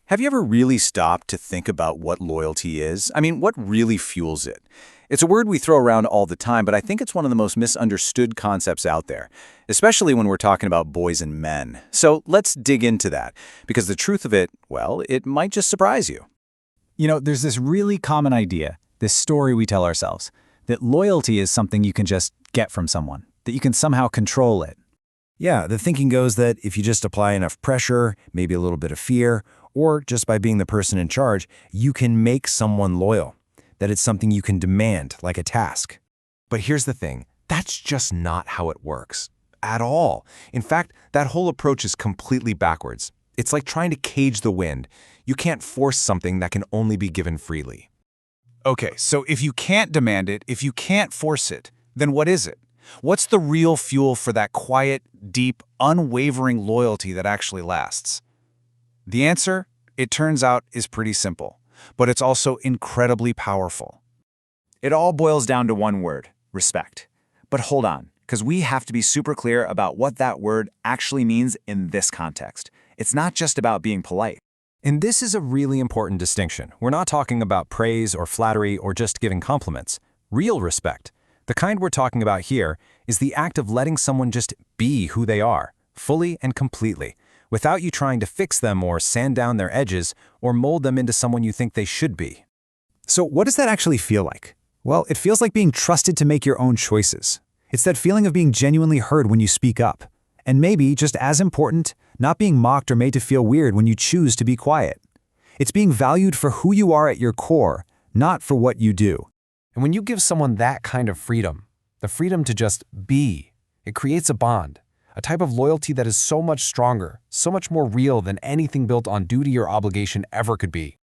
Have you ever really stopped to think about what loyalty is? I mean, what really fuels it? It's a word we throw around all the time, but I think it's one of the most misunderstood concepts out there, especially when we're talking about boys and men. So let's dig into that, because the truth of it, well, it might just surprise you. There's this really common idea, this story we tell ourselves, that loyalty is something you can just get from someone, that you can somehow control it. Yeah, the thinking goes that if you just apply enough pressure, maybe a little bit of fear, or just by being the person in charge, you can make someone loyal. That it's something you can demand, like a task. But here's the thing, that's just not how it works. At all. In fact, that whole approach is completely backwards. It's like trying to cage the wind. You can't force something that can only be given freely. Okay, so if you can't demand it, if you can't force it, then what is it? What's the real fuel for that quiet, deep, unwavering loyalty that actually lasts? The answer, it turns out, is pretty simple, but it's also incredibly powerful. It all boils down to one word, respect. But hold on, because we have to be super clear about what that word actually means in this context. It's not just about being polite. And this is a really important distinction. We're not talking about praise or flattery or just giving compliments. Real respect, the kind we're talking about here, is the act of letting someone just be who they are, fully and completely, without you trying to fix them or sand down their edges or mold them into someone you think they should be. So what does that actually feel like? Well, it feels like being trusted to make your own choices. It's that feeling of being genuinely heard when you speak up. And maybe, just as important, not being mocked or made to feel weird when you choose to be quiet. It's being valued for who you are at your core, not for what you do. And when you give someone that kind of freedom, the freedom to just be, it creates a bond, a type of loyalty that is so much stronger, so much more real than anything built on duty or obligation ever could be.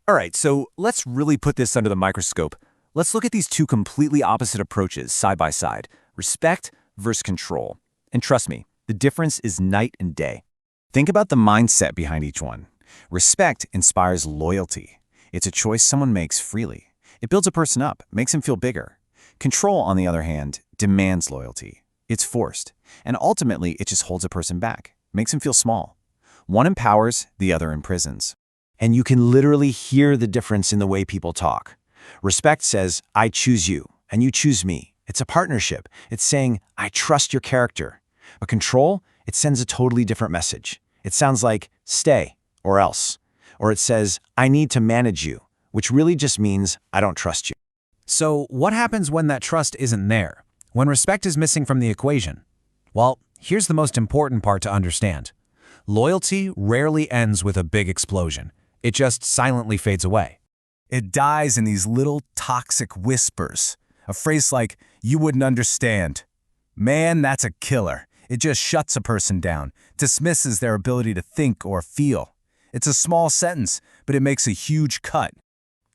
All right, so let's really put this under the microscope. Let's look at these two completely opposite approaches side by side, respect versus control. And trust me, the difference is night and day. Think about the mindset behind each one. Respect inspires loyalty. It's a choice someone makes freely. It builds a person up, makes him feel bigger. Control, on the other hand, demands loyalty. It's forced, and ultimately it just holds a person back, makes him feel small. One empowers, the other imprisons. And you can literally hear the difference in the way people talk. Respect says, I choose you, and you choose me. It's a partnership. It's saying, I trust your character. But control, it sends a totally different message. It sounds like, stay, or else. Or it says, I need to manage you, which really just means, I don't trust you. So what happens when that trust isn't there? When respect is missing from the equation? Well, here's the most important part to understand. Loyalty rarely ends with a big explosion. It just silently fades away. It dies in these little toxic whispers. A phrase like, you wouldn't understand. Man, that's a killer. It just shuts a person down, dismisses their ability to think or feel. It's a small sentence, but it makes a huge cut.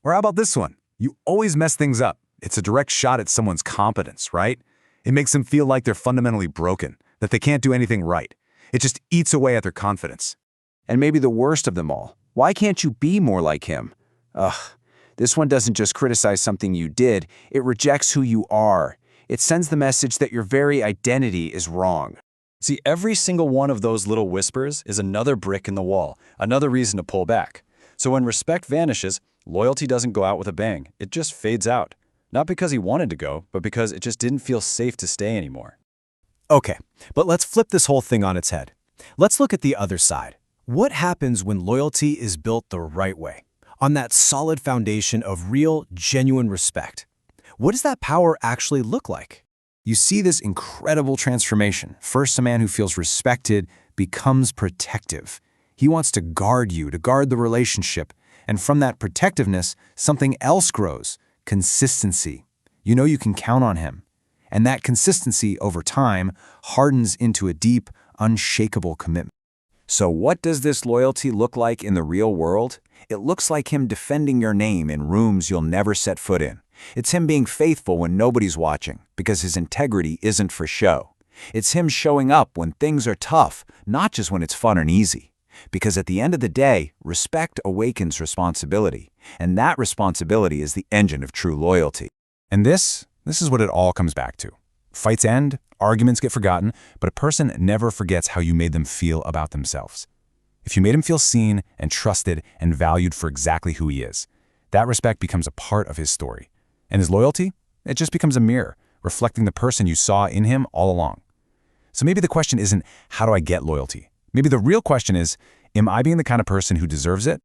Or how about this one? You always mess things up. It's a direct shot at someone's competence, right? It makes them feel like they're fundamentally broken, that they can't do anything right. It just eats away at their confidence. And maybe the worst of them all, why can't you be more like him? Ugh, this one doesn't just criticize something you did, it rejects who you are. It sends the message that your very identity is wrong. See, every single one of those little whispers is another brick in the wall, another reason to pull back. So when respect vanishes, loyalty doesn't go out with a bang. It just fades out. Not because he wanted to go, but because it just didn't feel safe to stay anymore. Okay, but let's flip this whole thing on its head. Let's look at the other side. What happens when loyalty is built the right way, on that solid foundation of real, genuine respect? What does that power actually look like? You see this incredible transformation. First, a man who feels respected becomes protective. He wants to guard you, to guard the relationship. And from that protectiveness, something else grows. Consistency. You know you can count on him. And that consistency, over time, hardens into a deep, unshakable commitment. So what does this loyalty look like in the real world? It looks like him defending your name in rooms you'll never set foot in. It's him being faithful when nobody's watching, because his integrity isn't for show. It's him showing up when things are tough, not just when it's fun and easy. Because at the end of the day, respect awakens responsibility, and that responsibility is the engine of true loyalty. And this is what it all comes back to. Fights end, arguments get forgotten, but a person never forgets how you made them feel about themselves. If you made him feel seen and trusted and valued for exactly who he is, that respect becomes a part of his story. And his loyalty? It just becomes a mirror, reflecting the person you saw in him all along. So maybe the question isn't, how do I get loyalty? Maybe the real question is, am I being the kind of person who deserves it?